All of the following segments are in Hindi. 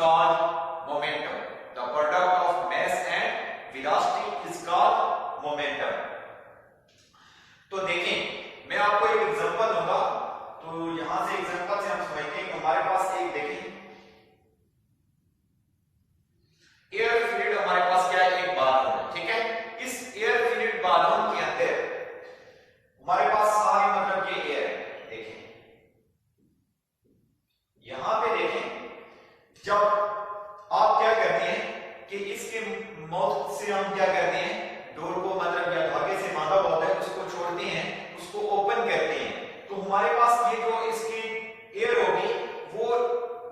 called momentum. The product of mass and velocity is called momentum. तो देखें, मैं आपको एक एग्जांपल दूंगा, तो यहां से एग्जांपल से हम समझते हैं कि हमारे पास एक देखें एयर फिल्ड, हमारे पास क्या है, एक बालून है, ठीक है। इस एयर फिल्ड बालून के अंदर हमारे पास सारे मतलब ये एयर है, देखें यहां पे देखें, जब आप क्या करते हैं कि इसके माउथ से हम क्या करते हैं, डोर को मतलब या धागे से बांधा हुआ होता है उसको छोड़ते हैं, उसको ओपन करते हैं, तो हमारे पास ये जो इसकी एयर होगी वो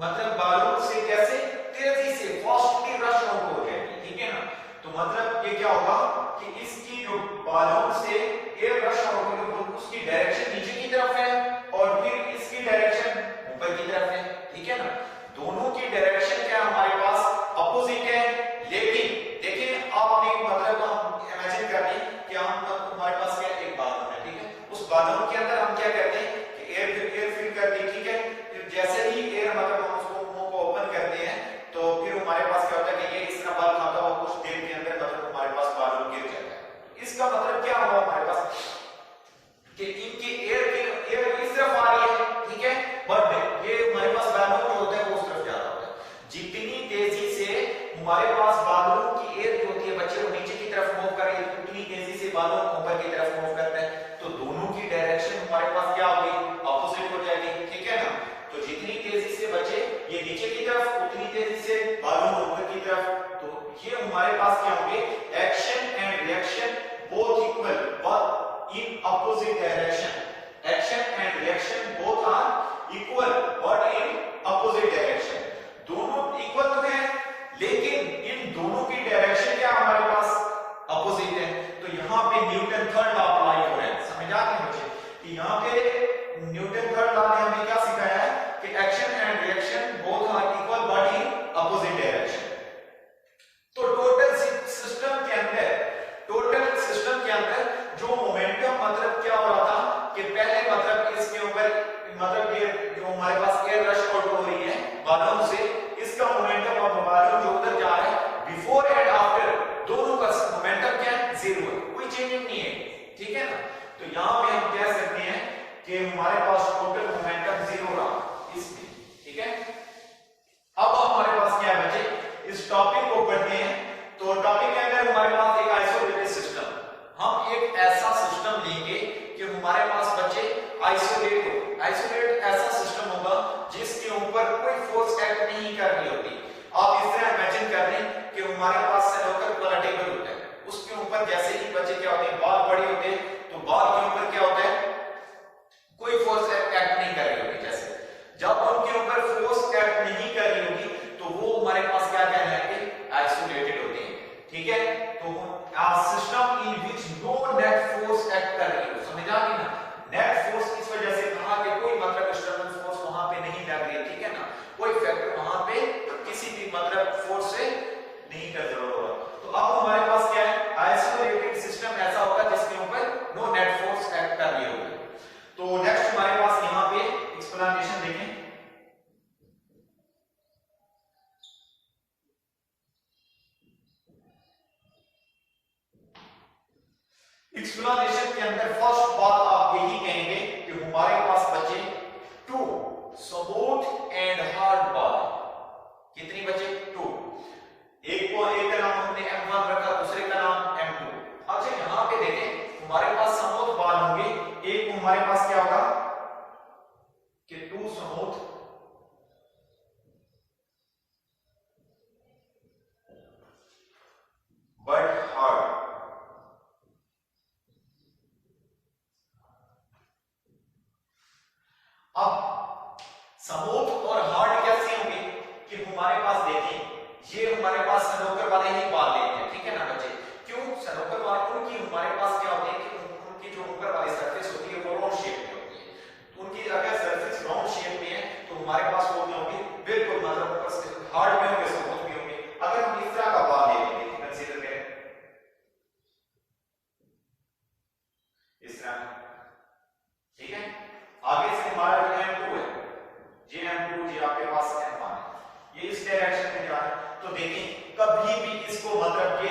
मतलब बालून से कैसे तेजी से फास्टली रश आउट हो जाएगी, ठीक है ना। तो मतलब ये क्या होगा कि इसकी जो बालून से एयर रश आउट होगी उसकी डायरेक्शन नीचे की तरफ है और फिर इसकी डायरेक्शन ऊपर की तरफ है, ठीक है ना। दोनों की डायरेक्शन क्या हमारे पास अपोजिट है, लेकिन देखिए आपने मतलब हम इमेजिन कर लें कि हम हमारे पास क्या एक बालून है, ठीक है। उस बालून के अंदर हम क्या करते हैं कि एयर फिल करते हैं, ठीक है। फिर जैसे ही एयर मतलब हम उसको मुंह को ओपन करते हैं तो फिर हमारे पास क्या होता है कि ये इस तरह बाल खाता हुआ कुछ देर के अंदर मतलब हमारे पास बालून गिर जाता है। इसका मतलब क्या हुआ हमारे पास कि इनकी एयर इस तरफ आ रही है, ठीक है, बट ये हमारे पास बालून जो होता है वो उस तरफ जा रहा होता है। जितनी तेजी से हमारे पास बालून की एयर जो होती है बच्चे वो नीचे की तरफ मूव कर रही है, उतनी तेजी से बालून ऊपर की तरफ मूव करता है, तो दोनों की डायरेक्शन हमारे पास क्या होगी, अपोजिट हो जाएगी, ठीक है ना। तो जितनी तेजी से बच्चे ये नीचे की तरफ, उतनी तेजी से बालून ऊपर की तरफ, तो ये हमारे पास क्या होंगे, action and reaction both equal but in opposite direction. Action and reaction both are equal but in opposite direction. दोनों इक्वल तो है लेकिन इन दोनों की डायरेक्शन क्या हमारे पास अपोजिट है। तो यहाँ पे न्यूटन थर्ड लॉ अप्लाई हो रहा है, समझ आ गया बच्चे कि यहाँ पे न्यूटन थर्ड लॉ ने हमें क्या सिखाया है कि action and reaction both are equal but in opposite direction. तो टोटल सिस्टम के अंदर जो मोमेंटम मतलब क्या हो रहा था कि पहले मतलब इसके ऊपर मतलब ये जो हमारे पास एयर रश आउट हो रही है बालून से, इसका मोमेंटम और बालून जो उधर जा रहा है बिफोर एंड आफ्टर दोनों का मोमेंटम क्या है, जीरो है, कोई चेंजिंग नहीं है, ठीक है ना। तो यहां पे हम कह सकते हैं कि हमारे पास टोटल मोमेंटम जीरो रहा इसमें, ठीक है। अब हमारे पास क्या है बच्चे, इस टॉपिक को पढ़ते हैं। तो टॉपिक के अंदर हमारे पास एक आइसोलेटेड सिस्टम, हम एक ऐसा सिस्टम लेंगे कि हमारे पास बच्चे आइसोलेट ऐसा सिस्टम होगा जिसके ऊपर कोई फोर्स एक्ट नहीं कर रही होती। आप इस तरह इमेजिन कर लें कि हमारे पास सनोकर वाला टेबल होता है, उसके ऊपर जैसे ही बच्चे क्या होते हैं, बॉल पड़े होते हैं, तो बॉल के ऊपर क्या होता है, कोई फोर्स एक्ट नहीं कर रही होगी। जैसे जब उनके ऊपर फोर्स एक्ट नहीं कर रही होगी तो वो हमारे पास क्या कहलाएंगे, आइसोलेटेड होते हैं, ठीक है। तो system in which no net force act कर रही हो, समझ आ गई ना। नेट फोर्स इस वजह से कहा कि कोई मतलब एक्सटर्नल फोर्स वहां पे नहीं लग रही है, ठीक है ना, कोई फैक्टर वहां पे किसी भी मतलब फोर्स से नहीं कर जरूरत होगा। तो अब हमारे पास क्या है, आइसोलेटेड सिस्टम ऐसा होगा जिसके ऊपर नो नेट फोर्स एक्ट कर रही होगी। तो नेक्स्ट हमारे पास यहां पे एक्सप्लेनेशन देखें। एक्सप्लेनेशन के अंदर फर्स्ट बात आप यही कहेंगे कि हमारे पास बचे two smooth and hard ball. कितनी बचे, टू। एक का नाम हमने M1 रखा, दूसरे का नाम M2। अच्छा यहां पे देखें हमारे पास स्मूथ बॉल होंगे, एक हमारे पास क्या होगा कि टू स्मूथ बट हार्ड। अब स्मूथ और हार्ड कैसे होंगे कि हमारे पास देखें ये हमारे पास स्नूकर वाले ही बॉल लेते हैं, ठीक है ना बच्चे। क्यों, स्नूकर वाले उनकी हमारे पास क्या होते हैं कि उनकी जो ऊपर वाली सरफेस होती है वो राउंड शेप में होती है। उनकी अगर सरफेस राउंड शेप में है तो हमारे पास वो क्या होंगे, बिल्कुल मतलब ऊपर से हार्ड में होंगे, स्मूथ भी होंगे। अगर हम इस तरह का बॉल ले लेंगे, कंसीडर करें इस तरह, ठीक है। आगे से हमारा जो M2 है, ये M2 जी आपके पास M1 है। ये इस डायरेक्शन में जा रहा है, तो देखिए कभी भी इसको मतलब ये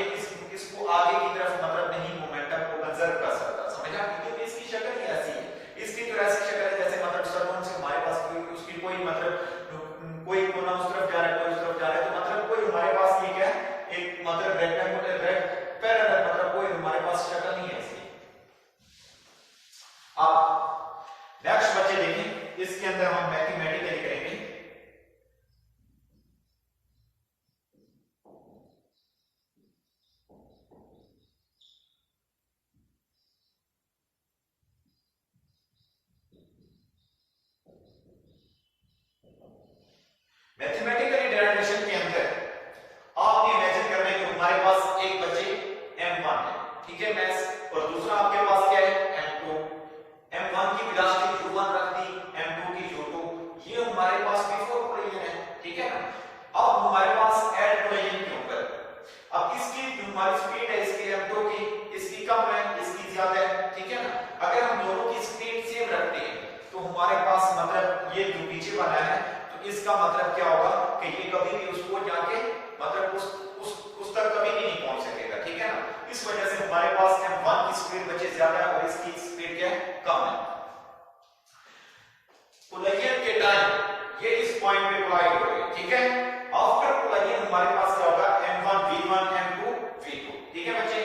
इसको आगे की तरफ मतलब नहीं मोमेंटम को कंजर्व कर सकता, समझा? क्योंकि इसकी शक्ल ही ऐसी है, इसकी तो ऐसी शक्ल है जैसे मतलब सर्कल से हमारे पास उसकी कोई मतलब कोई कोना उस तरफ जा रहा है, कोई उस तरफ जा रहा है, तो मतलब कोई हमारे पास ये क्या है, एक मतलब रेक्टेंगुलर पैरेलल मतलब कोई हमारे पास शक्ल नहीं है इसकी। अब नेक्स्ट बच्चे देखें, इसके अंदर हम मैथमेटिकली करेंगे। मैथमेटिकली डेरिवेशन के अंदर आपने इमेजिन करना है कि हमारे पास एक बच्चे m1 है, ठीक है मैथ्स, और दूसरा आपके पास क्या है m2। m1 की वेलोसिटी u1 रख दी, m2 की u2, ये हमारे पास बिफोर कोलिजन है, ठीक है ना। अब हमारे पास एट कोलिजन के ऊपर अब इसकी जो हमारी स्पीड है इसकी m2 की, इसकी कम है, इसकी ज्यादा है, ठीक है ना। अगर हम दोनों की स्पीड सेम रखते हैं तो हमारे पास मतलब ये जो पीछे वाला है, तो इसका मतलब क्या होगा कि ये कभी भी उसको जाके मतलब उस तक कभी भी नहीं पहुंच सकेगा, ठीक है ना। इस वजह से हमारे पास m1 की स्पीड बच्चे ज्यादा है और इसकी स्पीड क्या है, कम है। कोलिजन के टाइम ये इस पॉइंट पे कोलाइड हो गए, ठीक है। आफ्टर कोलिजन हमारे पास क्या होगा, m1 v1 m2 v2, ठीक है बच्चे।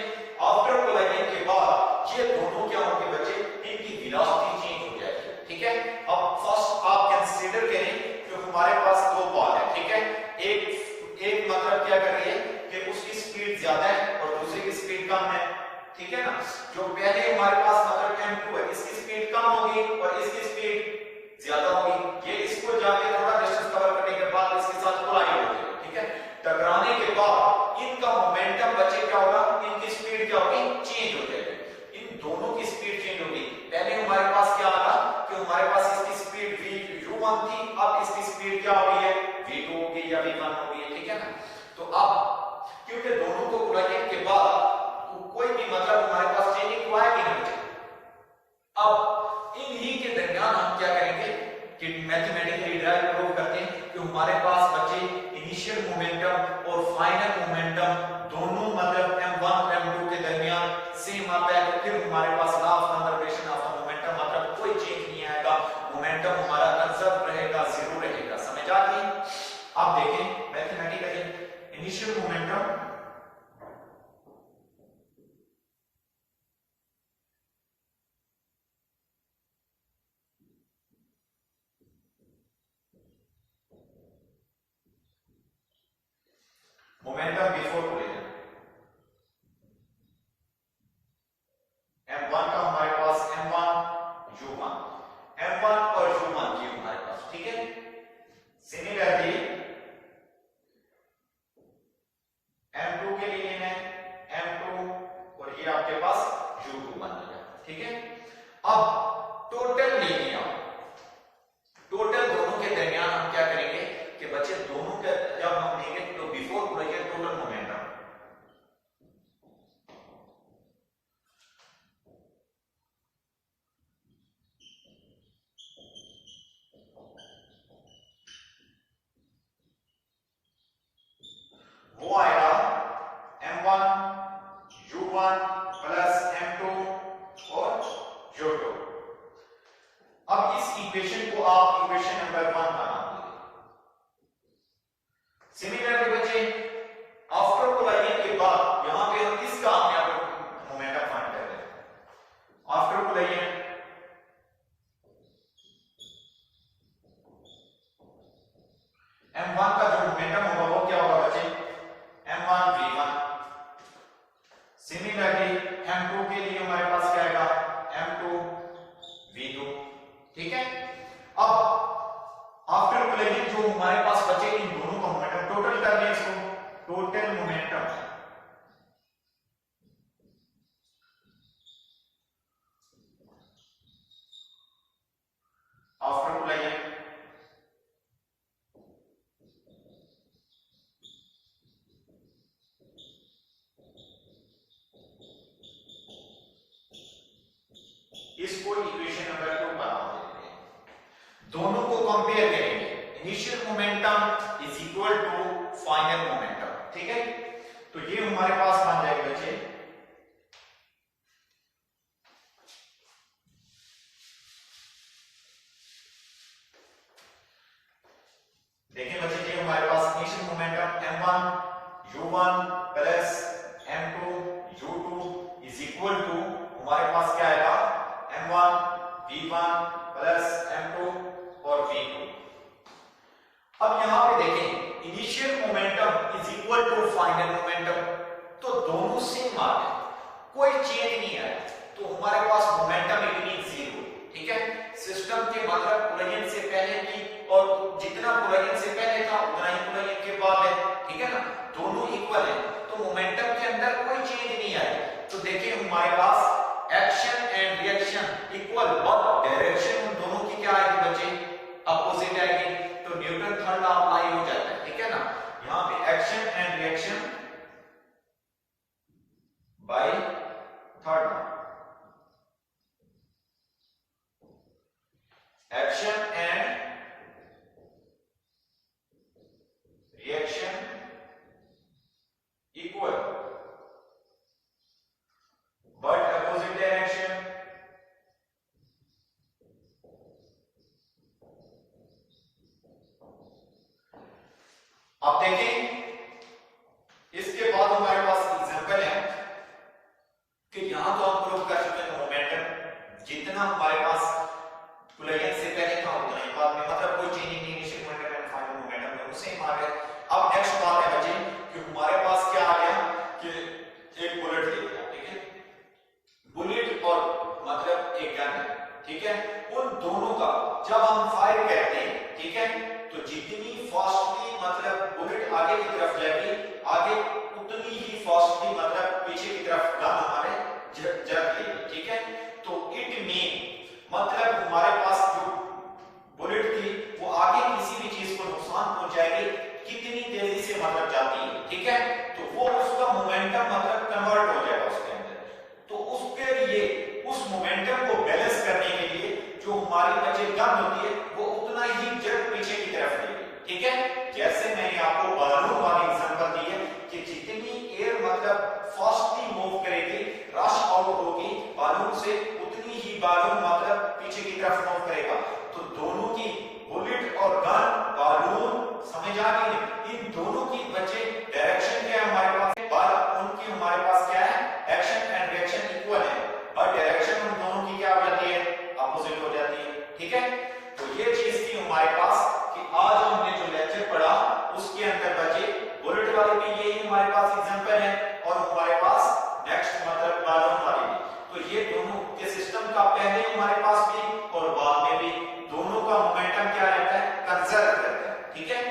आफ्टर कोलिजन के बाद ये दोनों क्या होंगे बच्चे, इनकी वेलोसिटी चेंज हो जाएगी, ठीक है। अब फर्स्ट आप कंसीडर करें कि हमारे पास दो बॉल है, ठीक है। एक मतलब क्या कर रही है कि उसकी स्पीड ज्यादा है और दूसरी की स्पीड कम है, ठीक है ना। जो पहले हमारे पास मतलब m2 है, इसकी स्पीड कम होगी और इसकी स्पीड ज्यादा होगी। ये इसको जाके थोड़ा डिस्टेंस कवर करने के बाद इसके साथ कोलाइड हो जाएगी, ठीक है। टकराने के बाद इनका मोमेंटम बच्चे क्या होगा, इनकी स्पीड क्या होगी, चेंज हो जाएगी। इन दोनों की स्पीड चेंज होगी। पहले हमारे पास क्या था कि हमारे पास इसकी स्पीड v1 थी, अब इसकी स्पीड क्या हो गई है, v2 होगी या v1 होगी, ठीक है ना। तो अब क्योंकि दोनों को कोलाइड के बाद कोई भी मतलब हमारे पास चेंजिंग हुआ है कि नहीं, अब इन्हीं के दरमियान हम क्या करेंगे कि मैथमेटिकली डिराइव प्रूव करते हैं कि हमारे पास बच्चे इनिशियल मोमेंटम और फाइनल मोमेंटम दोनों मतलब m1 और m2 के दरमियान सेम आता है, तो फिर हमारे पास law of conservation of momentum मतलब कोई चेंज नहीं आएगा, मोमेंटम हमारा कंजर्व रहेगा, जीरो रहेगा, समझ आ गई। आप देखें mathematically initial momentum momentum before collision m1 का हमारे पास m1 u1 m1 और u1 की हमारे पास, ठीक है। सिमिलरली m2 के लिए है m2 और ये आपके पास u2 बन गया, ठीक है। अब टोटल लेंगे हम, टोटल दोनों के दरमियान हम क्या करेंगे कि बच्चे दोनों के जब हम लेंगे तो बिफोर कोलिजन टोटल मोमेंटम वो आएगा m1 u1 प्लस m2 और u2। अब इस इक्वेशन को आप इक्वेशन नंबर 1 का नाम देंगे। सिमिलरली बच्चे आफ्टर कोलिजन के बाद यहां पे हम इसका अपने मोमेंटम फाइंड कर रहे हैं। आफ्टर कोलिजन m1 का जो मोमेंटम होगा वो क्या होगा बच्चे, m1 v1। सिमिलरली m2 के लिए हमारे पास क्या आएगा, m2 v2, ठीक है। अब आफ्टर कोलिजन जो हमारे पास बचे इन दोनों का मोमेंटम टोटल कर लें, इसको टोटल मोमेंटम आफ्टर कोलिजन इसको इक्वेशन नंबर 2 का नाम देते हैं। दोनों को कंपेयर करेंगे, इनिशियल मोमेंटम इज इक्वल ठीक है, तो ये हमारे पास बन जाएगा बच्चे देखिए बच्चे ये हमारे पास initial momentum m1 u1 plus m2 u2 is equal to हमारे पास क्या आएगा m1 v1 प्लस m2 और v2। अब यहां पे देखें initial momentum is equal to final momentum, तो दोनों सेम आ गए, कोई चेंज नहीं आया, तो हमारे पास मोमेंटम इट मीन जीरो। ठीक है, सिस्टम के मतलब कोलिजन से पहले की और जितना कोलिजन से पहले था उतना ही कोलिजन के बाद है। ठीक है ना, दोनों इक्वल है, तो मोमेंटम के अंदर कोई चेंज नहीं आया। तो देखिए हमारे पास action and reaction equal, but direction उन दोनों की क्या आएगी बच्चे, अपोजिट आएगी, तो न्यूटन थर्ड लॉ अप्लाई हो जाता है। ठीक है ना, यहां पे action and reaction by third law, action and reaction equal but opposite direction. अब देखें इसके बाद हमारे पास एग्जांपल है कि यहां तो हम प्रूव कर चुके हैं मोमेंटम जितना हमारे पास कोलिजन से पहले था उतना ही बाद में, मतलब कोई चेंजिंग नहीं, initial momentum and final momentum दोनों सेम आ गए। अब नेक्स्ट बात है बच्चे कि हमारे पास क्या आ गया कि एक बुलेट ले लिया, ठीक है, बुलेट और मतलब एक गन है, ठीक है, उन दोनों का जब हम फायर करते हैं, ठीक है, तो जितनी फास्टली मतलब बुलेट आगे की तरफ जाएगी, आगे उतनी ही फास्टली मतलब पीछे की तरफ गन हमारे जाएगी। ठीक है, तो इट मीन मतलब हमारे पास जो बुलेट थी वो आगे किसी भी चीज को नुकसान पहुंचाएगी कितनी तेजी से मतलब जाती है। ठीक है, तो वो उसका मोमेंटम मतलब कन्वर्ट हो जाएगा उसके अंदर, तो उसके लिए उस मोमेंटम को बैलेंस करने के लिए जो हमारी बचे गन होती है वो उतना ही जट पीछे की तरफ लेगी। ठीक है, जैसे मैंने आपको बालून वाली एग्जांपल दी है कि जितनी एयर मतलब फास्टली मूव करेगी, रश आउट होगी बालून से, उतनी ही बालून मतलब पीछे की तरफ मूव करेगा। तो दोनों की बुलेट और गन बालून समझ आ गई, इन दोनों की बचे डायरेक्शन क्या है हमारे पास, पर उनकी हमारे पास क्या है, एक्शन एंड रिएक्शन इक्वल है, और डायरेक्शन उन दोनों की क्या हो जाती है, अपोजिट हो जाती है। ठीक है, तो ये चीज थी हमारे पास कि आज हमने जो लेक्चर पढ़ा उसके अंदर बचे बुलेट वाले भी यही हमारे पास एग्जांपल है, और हमारे पास नेक्स्ट मतलब बालून वाले भी, तो ये दोनों के सिस्टम का पहले हमारे पास भी और बाद में भी दोनों का मोमेंटम क्या रहता है, कंजर्व रहता है। ठीक है,